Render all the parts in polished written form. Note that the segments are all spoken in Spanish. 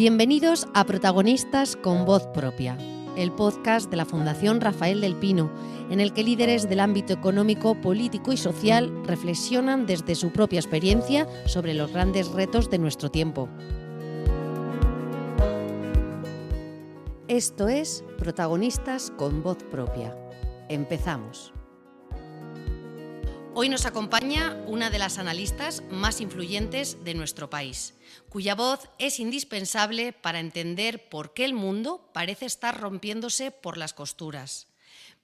Bienvenidos a Protagonistas con Voz Propia, el podcast de la Fundación Rafael del Pino, en el que líderes del ámbito económico, político y social reflexionan desde su propia experiencia sobre los grandes retos de nuestro tiempo. Esto es Protagonistas con Voz Propia. Empezamos. Hoy nos acompaña una de las analistas más influyentes de nuestro país, cuya voz es indispensable para entender por qué el mundo parece estar rompiéndose por las costuras.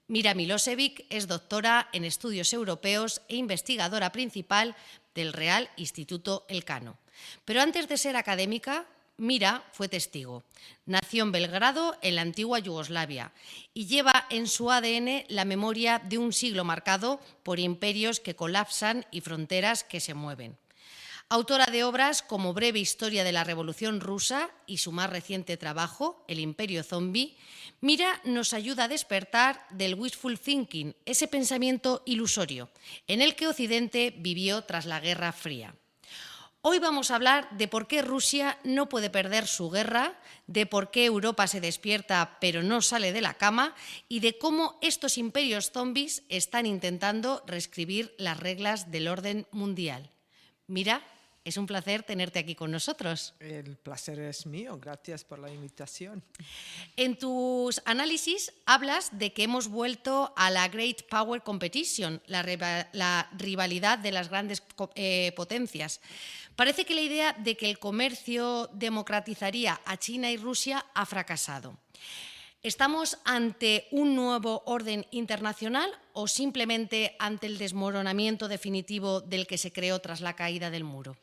Mira Milosevic es doctora en estudios europeos e investigadora principal del Real Instituto Elcano. Pero antes de ser académica, Mira fue testigo. Nació en Belgrado, en la antigua Yugoslavia, y lleva en su ADN la memoria de un siglo marcado por imperios que colapsan y fronteras que se mueven. Autora de obras como Breve Historia de la Revolución Rusa y su más reciente trabajo, El Imperio Zombie, Mira nos ayuda a despertar del wishful thinking, ese pensamiento ilusorio, en el que Occidente vivió tras la Guerra Fría. Hoy vamos a hablar de por qué Rusia no puede perder su guerra, de por qué Europa se despierta pero no sale de la cama y de cómo estos imperios zombies están intentando reescribir las reglas del orden mundial. Mira, es un placer tenerte aquí con nosotros. El placer es mío, gracias por la invitación. En tus análisis hablas de que hemos vuelto a la Great Power Competition, la rivalidad de las grandes potencias. Parece que la idea de que el comercio democratizaría a China y Rusia ha fracasado. ¿Estamos ante un nuevo orden internacional o simplemente ante el desmoronamiento definitivo del que se creó tras la caída del muro?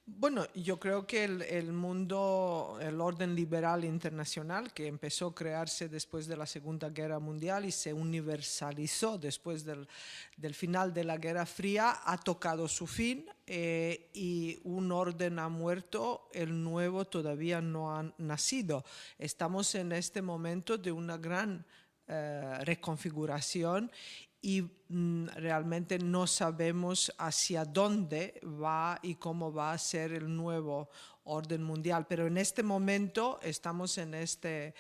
Bueno, yo creo que el mundo, el orden liberal internacional que empezó a crearse después de la Segunda Guerra Mundial y se universalizó después del final de la Guerra Fría, ha tocado su fin y un orden ha muerto, el nuevo todavía no ha nacido. Estamos en este momento de una gran reconfiguración y realmente no sabemos hacia dónde va y cómo va a ser el nuevo orden mundial. Pero en este momento estamos en este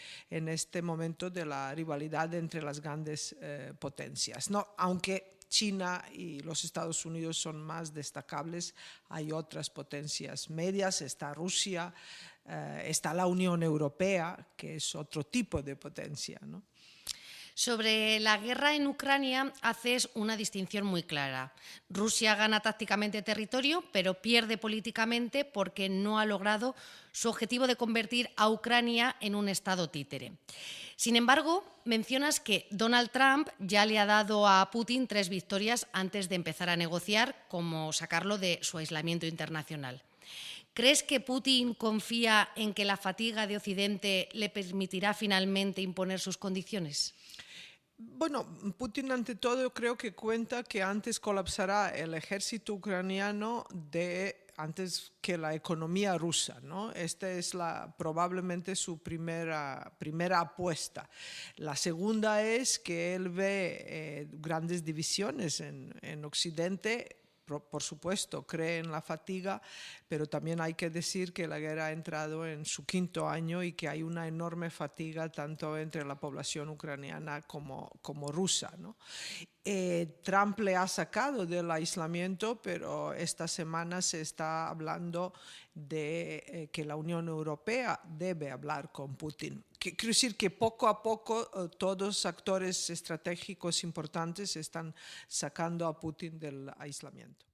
momento de la rivalidad entre las grandes potencias, ¿no? Aunque China y los Estados Unidos son más destacables, hay otras potencias medias, está Rusia, está la Unión Europea, que es otro tipo de potencia, ¿no? Sobre la guerra en Ucrania haces una distinción muy clara. Rusia gana tácticamente territorio, pero pierde políticamente porque no ha logrado su objetivo de convertir a Ucrania en un estado títere. Sin embargo, mencionas que Donald Trump ya le ha dado a Putin 3 victorias antes de empezar a negociar, como sacarlo de su aislamiento internacional. ¿Crees que Putin confía en que la fatiga de Occidente le permitirá finalmente imponer sus condiciones? Bueno, Putin ante todo creo que cuenta que antes colapsará el ejército ucraniano antes que la economía rusa, ¿no? Esta es probablemente su primera apuesta. La segunda es que él ve grandes divisiones en Occidente. Por supuesto, cree en la fatiga, pero también hay que decir que la guerra ha entrado en su 5º año y que hay una enorme fatiga tanto entre la población ucraniana como rusa, ¿no? Trump le ha sacado del aislamiento, pero esta semana se está hablando de que la Unión Europea debe hablar con Putin. Quiero decir que poco a poco todos los actores estratégicos importantes están sacando a Putin del aislamiento.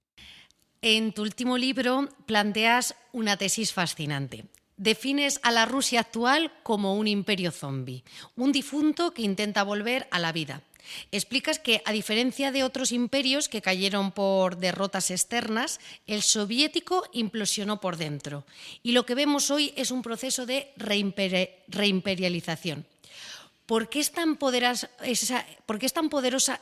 En tu último libro planteas una tesis fascinante. Defines a la Rusia actual como un imperio zombie, un difunto que intenta volver a la vida. Explicas que, a diferencia de otros imperios que cayeron por derrotas externas, el soviético implosionó por dentro. Y lo que vemos hoy es un proceso de reimperialización. ¿Por qué es tan poderosa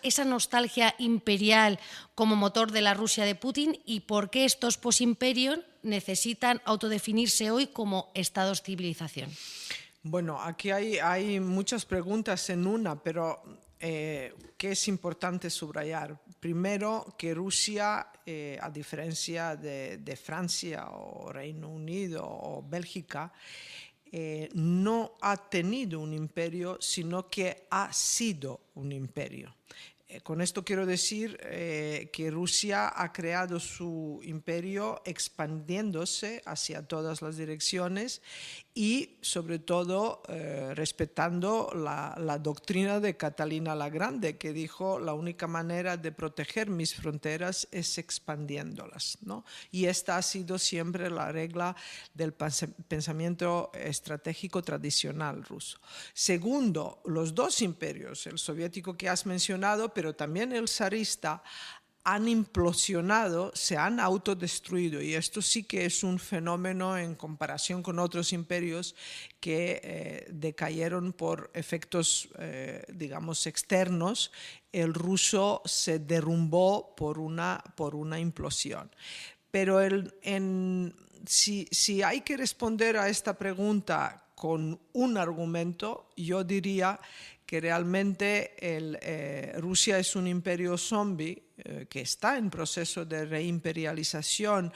esa nostalgia imperial como motor de la Rusia de Putin y por qué estos posimperios necesitan autodefinirse hoy como estados-civilización? Bueno, aquí hay muchas preguntas en una, pero que es importante subrayar. Primero, que Rusia, a diferencia de Francia o Reino Unido o Bélgica, no ha tenido un imperio, sino que ha sido un imperio. Con esto quiero decir que Rusia ha creado su imperio expandiéndose hacia todas las direcciones y sobre todo respetando la doctrina de Catalina la Grande, que dijo: la única manera de proteger mis fronteras es expandiéndolas, ¿no? Y esta ha sido siempre la regla del pensamiento estratégico tradicional ruso. Segundo, los dos imperios, el soviético que has mencionado, pero también el zarista, han implosionado, se han autodestruido, y esto sí que es un fenómeno en comparación con otros imperios que decayeron por efectos, digamos, externos. El ruso se derrumbó por una implosión. Pero si hay que responder a esta pregunta con un argumento, yo diría que realmente Rusia es un imperio zombie que está en proceso de reimperialización,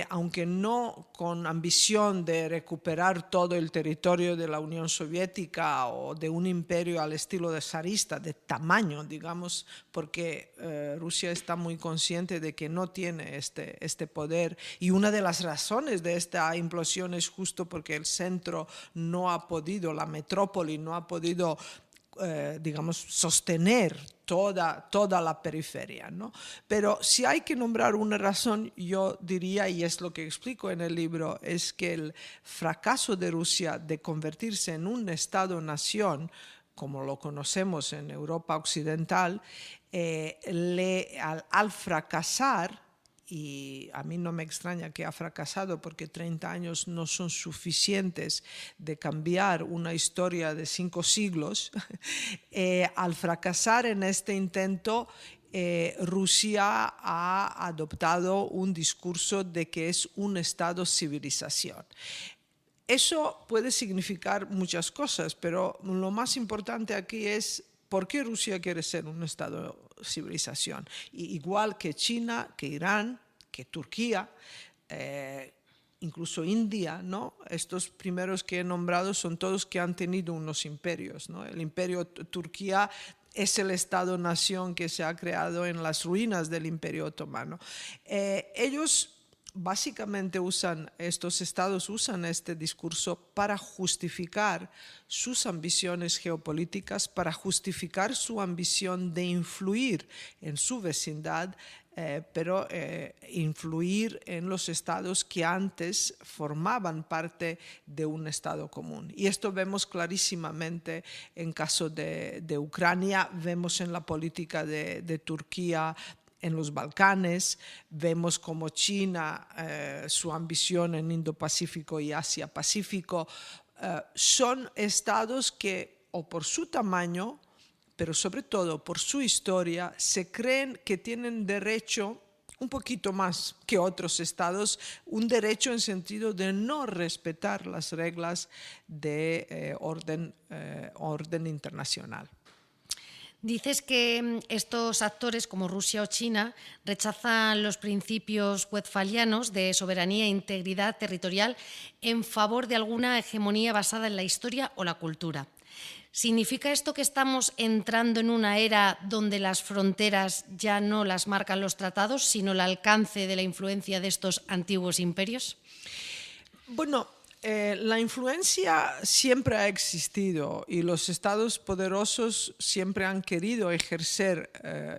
aunque no con ambición de recuperar todo el territorio de la Unión Soviética o de un imperio al estilo de zarista, de tamaño, digamos, porque Rusia está muy consciente de que no tiene este poder, y una de las razones de esta implosión es justo porque el centro no ha podido, la metrópoli no ha podido digamos, sostener toda la periferia, ¿no? Pero si hay que nombrar una razón, yo diría, y es lo que explico en el libro, es que el fracaso de Rusia de convertirse en un Estado-nación, como lo conocemos en Europa Occidental, al fracasar, y a mí no me extraña que ha fracasado porque 30 años no son suficientes de cambiar una historia de 5 siglos, al fracasar en este intento, Rusia ha adoptado un discurso de que es un Estado-civilización. Eso puede significar muchas cosas, pero lo más importante aquí es: ¿por qué Rusia quiere ser un Estado-civilización? Igual que China, que Irán, que Turquía, incluso India, ¿no? Estos primeros que he nombrado son todos que han tenido unos imperios, ¿no? El imperio Turquía es el Estado-nación que se ha creado en las ruinas del Imperio Otomano. Ellos básicamente estos estados usan este discurso para justificar sus ambiciones geopolíticas, para justificar su ambición de influir en su vecindad, pero influir en los estados que antes formaban parte de un estado común. Y esto vemos clarísimamente en caso de Ucrania, vemos en la política de Turquía en los Balcanes, vemos como China, su ambición en Indo-Pacífico y Asia-Pacífico, son estados que, o por su tamaño, pero sobre todo por su historia, se creen que tienen derecho, un poquito más que otros estados, un derecho en sentido de no respetar las reglas de orden internacional. Dices que estos actores, como Rusia o China, rechazan los principios westfalianos de soberanía e integridad territorial en favor de alguna hegemonía basada en la historia o la cultura. ¿Significa esto que estamos entrando en una era donde las fronteras ya no las marcan los tratados, sino el alcance de la influencia de estos antiguos imperios? Bueno, la influencia siempre ha existido y los estados poderosos siempre han querido ejercer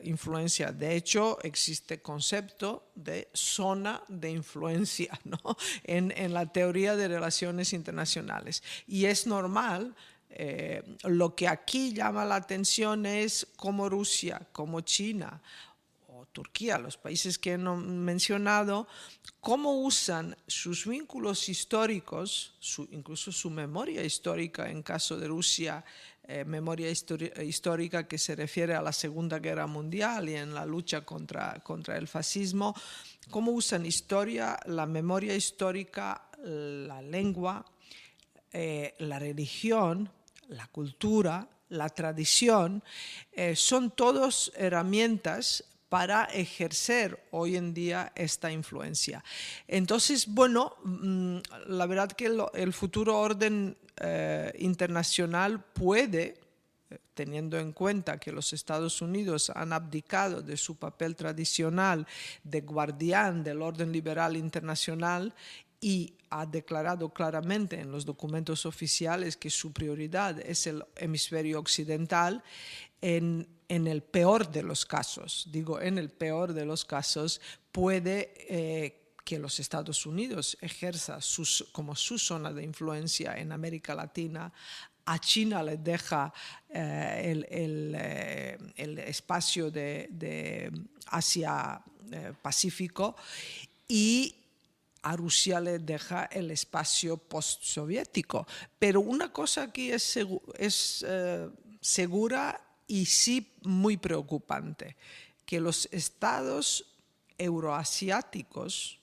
influencia. De hecho, existe concepto de zona de influencia, ¿no? en la teoría de relaciones internacionales. Y es normal. Lo que aquí llama la atención es cómo Rusia, como China o Turquía, los países que he mencionado, cómo usan sus vínculos históricos, incluso su memoria histórica en caso de Rusia, memoria histórica que se refiere a la Segunda Guerra Mundial y en la lucha contra el fascismo, cómo usan historia, la memoria histórica, la lengua, la religión, la cultura, la tradición, son todas herramientas para ejercer hoy en día esta influencia. Entonces, bueno, la verdad que el futuro orden internacional puede, teniendo en cuenta que los Estados Unidos han abdicado de su papel tradicional de guardián del orden liberal internacional y ha declarado claramente en los documentos oficiales que su prioridad es el hemisferio occidental, en el peor de los casos, en el peor de los casos, puede que los Estados Unidos ejerza como su zona de influencia en América Latina. A China le deja el espacio de Asia-Pacífico y a Rusia le deja el espacio postsoviético. Pero una cosa aquí es segura y sí muy preocupante, que los estados euroasiáticos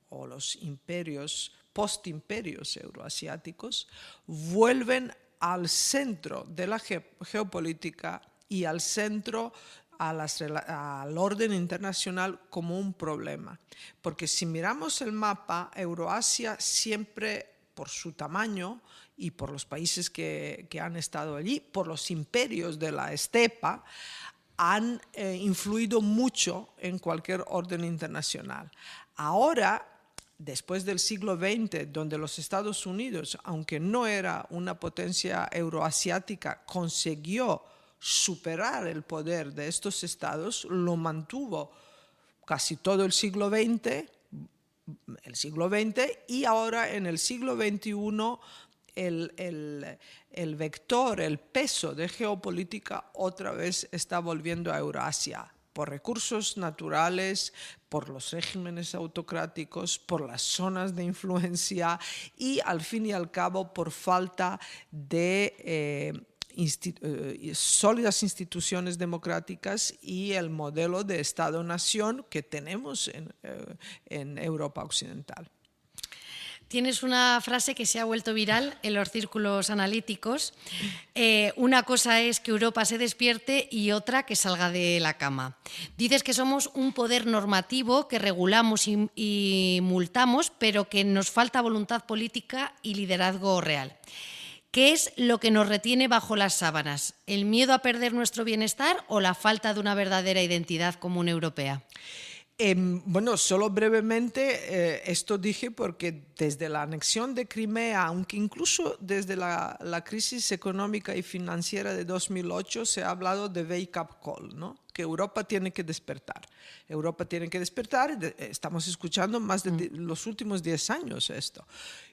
o los imperios, postimperios euroasiáticos, vuelven al centro de la geopolítica y al centro al orden internacional como un problema. Porque si miramos el mapa, Euroasia siempre, por su tamaño y por los países que han estado allí, por los imperios de la estepa, han influido mucho en cualquier orden internacional. Ahora, después del siglo XX, donde los Estados Unidos, aunque no era una potencia euroasiática, consiguió superar el poder de estos estados, lo mantuvo casi todo el siglo XX y ahora en el siglo XXI el vector, el peso de geopolítica otra vez está volviendo a Eurasia, por recursos naturales, por los regímenes autocráticos, por las zonas de influencia y al fin y al cabo por falta de sólidas instituciones democráticas y el modelo de Estado-nación que tenemos en Europa Occidental. Tienes una frase que se ha vuelto viral en los círculos analíticos. Una cosa es que Europa se despierte y otra que salga de la cama. Dices que somos un poder normativo que regulamos y multamos, pero que nos falta voluntad política y liderazgo real. ¿Qué es lo que nos retiene bajo las sábanas? ¿El miedo a perder nuestro bienestar o la falta de una verdadera identidad común europea? Bueno, solo brevemente, esto dije porque desde la anexión de Crimea, aunque incluso desde la crisis económica y financiera de 2008 se ha hablado de wake-up call, ¿no? Que Europa tiene que despertar. Europa tiene que despertar, estamos escuchando más de los últimos 10 años esto.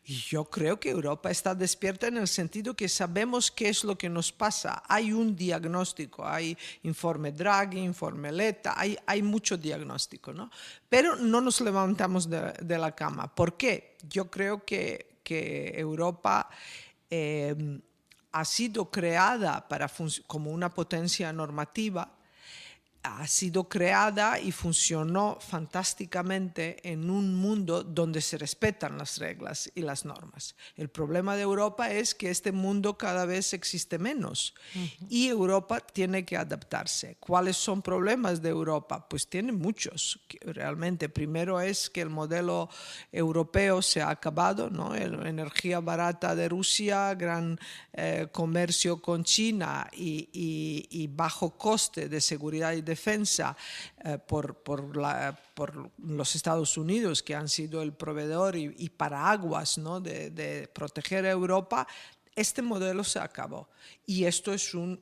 Y yo creo que Europa está despierta en el sentido que sabemos qué es lo que nos pasa. Hay un diagnóstico, hay informe Draghi, informe Letta, hay mucho diagnóstico, ¿no? Pero no nos levantamos de la cama. ¿Por qué? Yo creo que Europa ha sido creada como una potencia normativa, ha sido creada y funcionó fantásticamente en un mundo donde se respetan las reglas y las normas. El problema de Europa es que este mundo cada vez existe menos y Europa tiene que adaptarse. ¿Cuáles son problemas de Europa? Pues tiene muchos, realmente. Primero es que el modelo europeo se ha acabado, ¿no? La energía barata de Rusia, gran comercio con China y bajo coste de seguridad y defensa por los Estados Unidos, que han sido el proveedor y paraguas, ¿no? de proteger a Europa. Este modelo se acabó y esto es un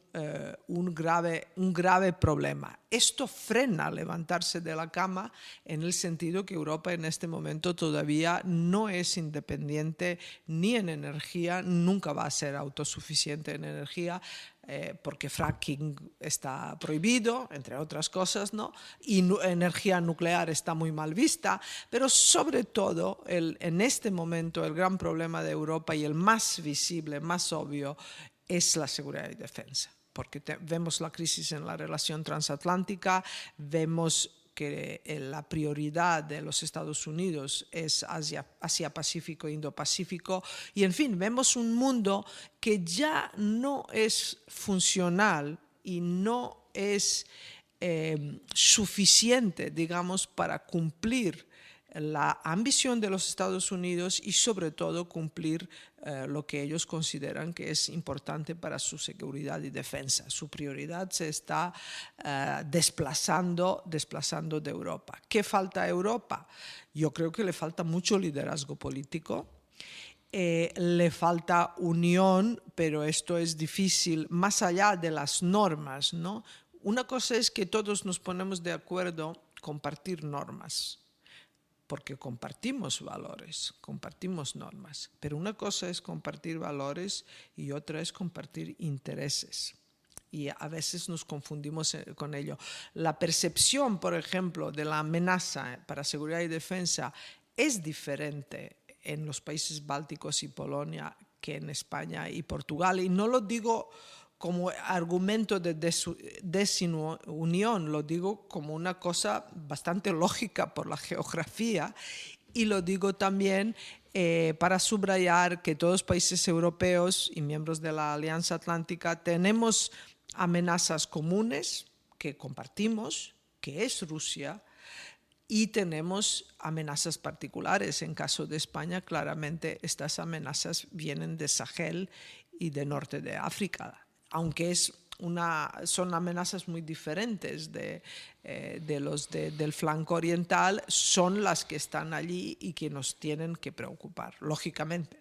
grave problema. Esto frena levantarse de la cama en el sentido que Europa en este momento todavía no es independiente ni en energía, nunca va a ser autosuficiente en energía, porque fracking está prohibido, entre otras cosas, ¿no? Y energía nuclear está muy mal vista, pero sobre todo en este momento el gran problema de Europa y el más visible, más obvio, es la seguridad y defensa, porque vemos la crisis en la relación transatlántica, vemos que la prioridad de los Estados Unidos es Asia-Pacífico e Indo-Pacífico, y en fin, vemos un mundo que ya no es funcional y no es suficiente, digamos, para cumplir la ambición de los Estados Unidos y sobre todo cumplir lo que ellos consideran que es importante para su seguridad y defensa. Su prioridad se está desplazando de Europa. ¿Qué falta a Europa? Yo creo que le falta mucho liderazgo político. Le falta unión, pero esto es difícil más allá de las normas, ¿no? Una cosa es que todos nos ponemos de acuerdo compartir normas, porque compartimos valores, compartimos normas, pero una cosa es compartir valores y otra es compartir intereses. Y a veces nos confundimos con ello. La percepción, por ejemplo, de la amenaza para seguridad y defensa es diferente en los países bálticos y Polonia que en España y Portugal. Y no lo digo como argumento de desunión, lo digo como una cosa bastante lógica por la geografía, y lo digo también para subrayar que todos los países europeos y miembros de la Alianza Atlántica tenemos amenazas comunes que compartimos, que es Rusia, y tenemos amenazas particulares. En caso de España, claramente estas amenazas vienen de Sahel y de norte de África, aunque son amenazas muy diferentes del flanco oriental, son las que están allí y que nos tienen que preocupar, lógicamente.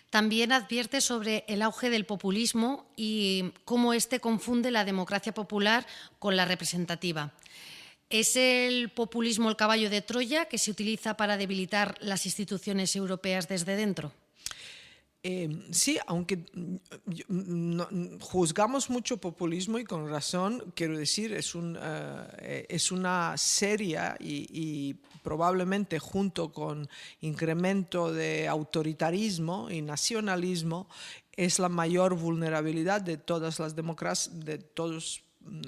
También advierte sobre el auge del populismo y cómo éste confunde la democracia popular con la representativa. ¿Es el populismo el caballo de Troya que se utiliza para debilitar las instituciones europeas desde dentro? Sí, aunque juzgamos mucho populismo y con razón, quiero decir, es una seria y probablemente junto con incremento de autoritarismo y nacionalismo es la mayor vulnerabilidad de todas las democracias, de todos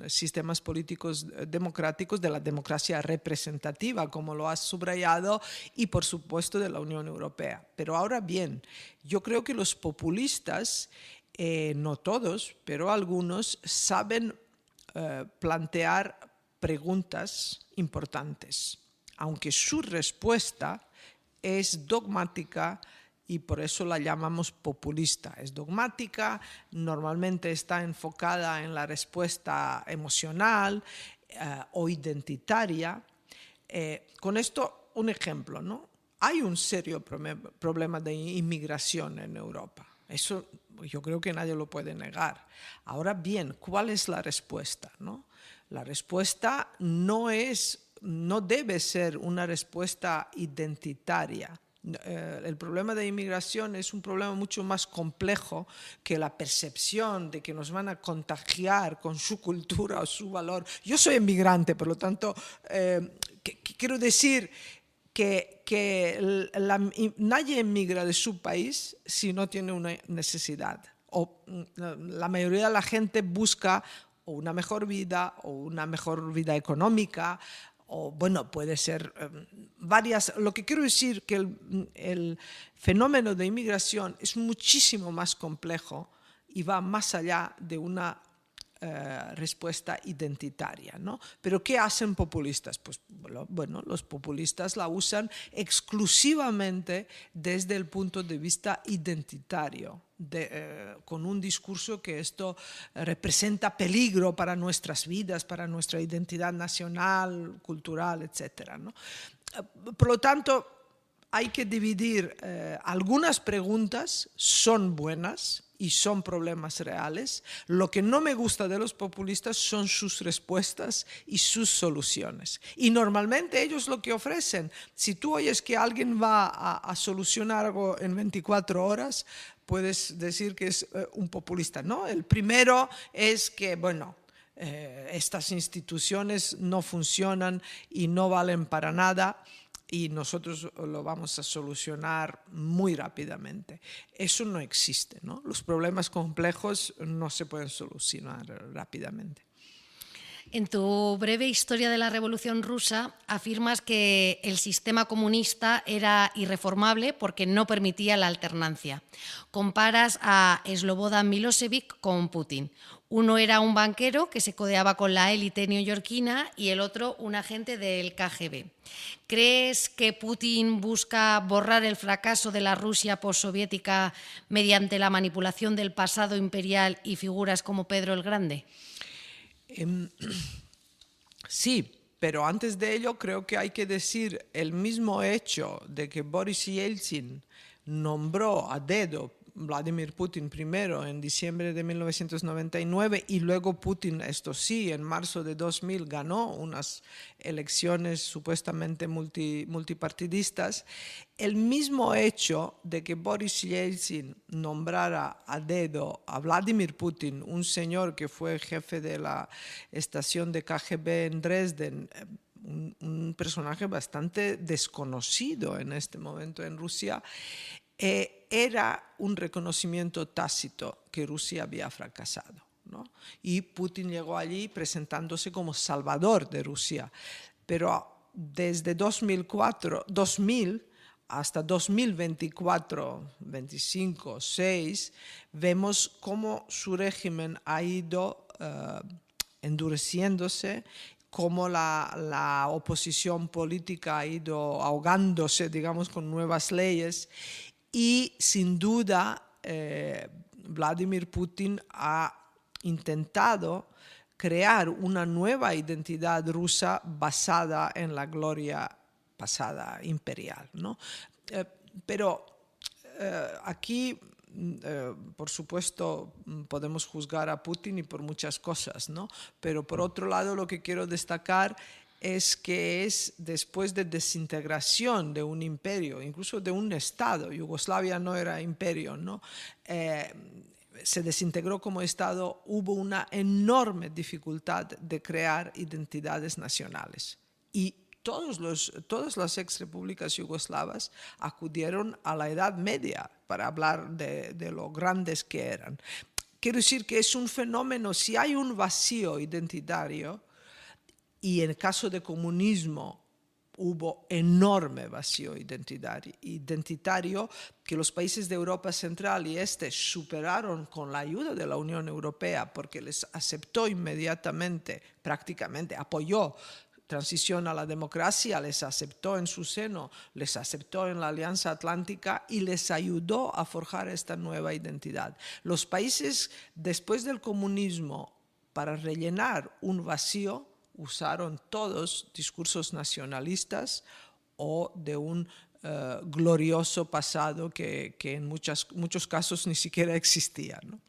sistemas políticos democráticos, de la democracia representativa, como lo has subrayado, y por supuesto de la Unión Europea. Pero ahora bien, yo creo que los populistas, no todos, pero algunos, saben plantear preguntas importantes, aunque su respuesta es dogmática, y por eso la llamamos populista. Es dogmática, normalmente está enfocada en la respuesta emocional o identitaria. Con esto, un ejemplo, ¿no? Hay un serio problema de inmigración en Europa. Eso yo creo que nadie lo puede negar. Ahora bien, ¿cuál es la respuesta, no? La respuesta no debe ser una respuesta identitaria. El problema de inmigración es un problema mucho más complejo que la percepción de que nos van a contagiar con su cultura o su valor. Yo soy inmigrante, por lo tanto, quiero decir que nadie emigra de su país si no tiene una necesidad. O la mayoría de la gente busca una mejor vida o una mejor vida económica, o bueno, puede ser varias. Lo que quiero decir que el fenómeno de inmigración es muchísimo más complejo y va más allá de una respuesta identitaria, ¿no? Pero ¿qué hacen populistas? Pues bueno, los populistas la usan exclusivamente desde el punto de vista identitario, con un discurso que esto representa peligro para nuestras vidas, para nuestra identidad nacional, cultural, etcétera, ¿no? Por lo tanto, hay que dividir. Algunas preguntas son buenas y son problemas reales. Lo que no me gusta de los populistas son sus respuestas y sus soluciones. Y normalmente ellos lo que ofrecen, si tú oyes que alguien va a solucionar algo en 24 horas, puedes decir que es un populista, ¿no? El primero es que, bueno, estas instituciones no funcionan y no valen para nada, y nosotros lo vamos a solucionar muy rápidamente. Eso no existe, ¿no? Los problemas complejos no se pueden solucionar rápidamente. En tu breve historia de la Revolución Rusa afirmas que el sistema comunista era irreformable porque no permitía la alternancia. Comparas a Slobodan Milosevic con Putin. Uno era un banquero que se codeaba con la élite neoyorquina y el otro un agente del KGB. ¿Crees que Putin busca borrar el fracaso de la Rusia postsoviética mediante la manipulación del pasado imperial y figuras como Pedro el Grande? Sí, pero antes de ello creo que hay que decir el mismo hecho de que Boris Yeltsin nombró a dedo Vladimir Putin primero en diciembre de 1999 y luego Putin, esto sí, en marzo de 2000 ganó unas elecciones supuestamente multipartidistas. El mismo hecho de que Boris Yeltsin nombrara a dedo a Vladimir Putin, un señor que fue jefe de la estación de KGB en Dresden, un personaje bastante desconocido en este momento en Rusia, era un reconocimiento tácito que Rusia había fracasado, ¿no? Y Putin llegó allí presentándose como salvador de Rusia. Pero desde 2000 hasta 2024, 25, 6, vemos cómo su régimen ha ido endureciéndose, cómo la oposición política ha ido ahogándose, digamos, con nuevas leyes. Y sin duda, Vladimir Putin ha intentado crear una nueva identidad rusa basada en la gloria pasada imperial, ¿no? Pero aquí, por supuesto, podemos juzgar a Putin y por muchas cosas, ¿no? Pero por otro lado, lo que quiero destacar es que es después de desintegración de un imperio, incluso de un Estado. Yugoslavia no era imperio, ¿no? Se desintegró como Estado, hubo una enorme dificultad de crear identidades nacionales. Y todas las exrepúblicas yugoslavas acudieron a la Edad Media para hablar de lo grandes que eran. Quiero decir que es un fenómeno, si hay un vacío identitario, y en el caso de comunismo hubo enorme vacío identitario que los países de Europa Central y Este superaron con la ayuda de la Unión Europea porque les aceptó inmediatamente, prácticamente apoyó transición a la democracia, les aceptó en su seno, les aceptó en la Alianza Atlántica y les ayudó a forjar esta nueva identidad. Los países después del comunismo, para rellenar un vacío, usaron todos discursos nacionalistas o de un glorioso pasado que en muchos casos ni siquiera existía, ¿no?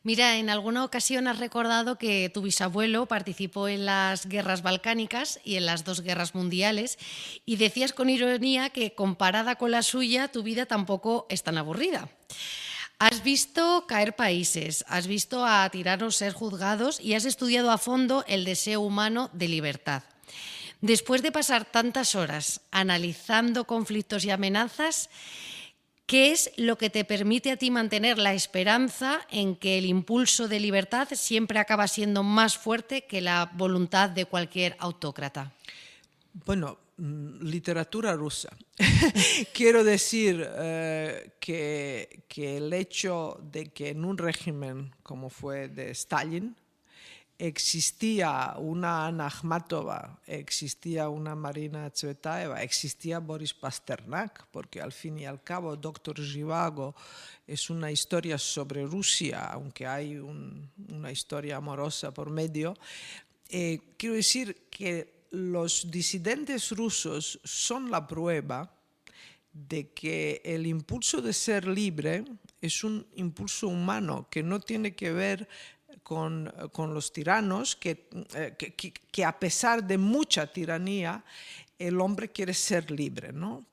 Mira, en alguna ocasión has recordado que tu bisabuelo participó en las guerras balcánicas y en las dos guerras mundiales y decías con ironía que comparada con la suya tu vida tampoco es tan aburrida. Has visto caer países, has visto a tiranos ser juzgados y has estudiado a fondo el deseo humano de libertad. Después de pasar tantas horas analizando conflictos y amenazas, ¿qué es lo que te permite a ti mantener la esperanza en que el impulso de libertad siempre acaba siendo más fuerte que la voluntad de cualquier autócrata? Bueno, literatura rusa. Quiero decir que el hecho de que en un régimen como fue de Stalin existía una Ana Akhmatova, existía una Marina Tsvetaeva, existía Boris Pasternak, porque al fin y al cabo Doctor Zhivago es una historia sobre Rusia, aunque hay una historia amorosa por medio. Quiero decir que los disidentes rusos son la prueba de que el impulso de ser libre es un impulso humano que no tiene que ver con los tiranos, que a pesar de mucha tiranía, el hombre quiere ser libre, ¿no?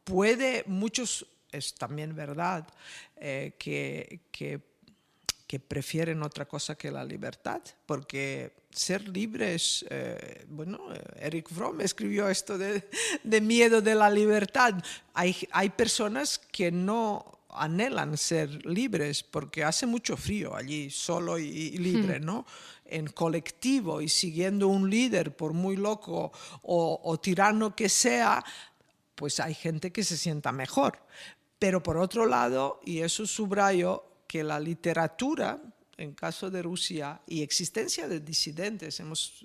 Es también verdad que prefieren otra cosa que la libertad, porque ser libre es, Eric Fromm escribió esto de miedo de la libertad. Hay personas que no anhelan ser libres porque hace mucho frío allí, solo y libre, ¿no? en colectivo y siguiendo un líder, por muy loco o tirano que sea, pues hay gente que se sienta mejor. Pero por otro lado, y eso subrayo, que la literatura, en caso de Rusia, y existencia de disidentes,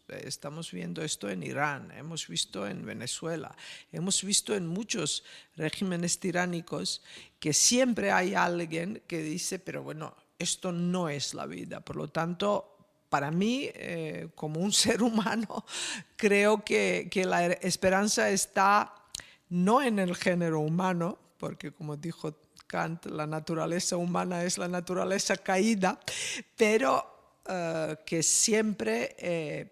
estamos viendo esto en Irán, hemos visto en Venezuela, hemos visto en muchos regímenes tiránicos, que siempre hay alguien que dice, pero bueno, esto no es la vida. Por lo tanto, para mí, como un ser humano, creo que la esperanza está no en el género humano, porque como dijo Kant, la naturaleza humana es la naturaleza caída, pero que siempre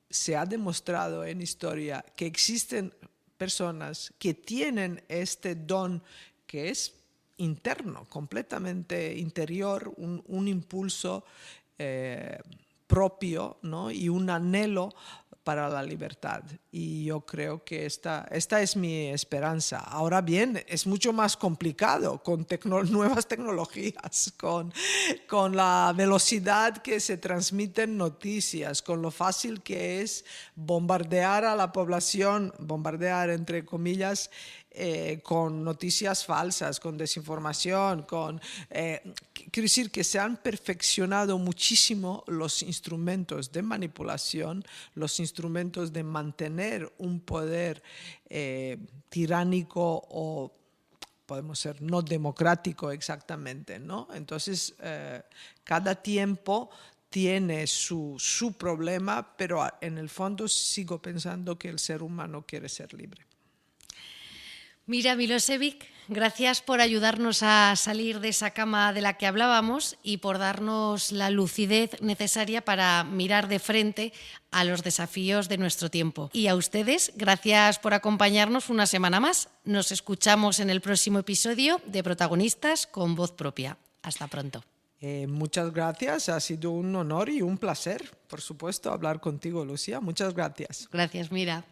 se ha demostrado en historia que existen personas que tienen este don que es interno, completamente interior, un impulso propio, ¿no? Y un anhelo para la libertad. Y yo creo que esta es mi esperanza. Ahora bien, es mucho más complicado con nuevas tecnologías, con la velocidad que se transmiten noticias, con lo fácil que es bombardear a la población, bombardear entre comillas, con noticias falsas, con desinformación, quiero decir que se han perfeccionado muchísimo los instrumentos de manipulación, los instrumentos de mantener un poder tiránico o podemos ser no democrático exactamente, ¿no? Entonces, cada tiempo tiene su problema, pero en el fondo sigo pensando que el ser humano quiere ser libre. Mira, Milošević, gracias por ayudarnos a salir de esa cama de la que hablábamos y por darnos la lucidez necesaria para mirar de frente a los desafíos de nuestro tiempo. Y a ustedes, gracias por acompañarnos una semana más. Nos escuchamos en el próximo episodio de Protagonistas con Voz Propia. Hasta pronto. Muchas gracias, ha sido un honor y un placer, por supuesto, hablar contigo, Lucía. Muchas gracias. Gracias, Mira.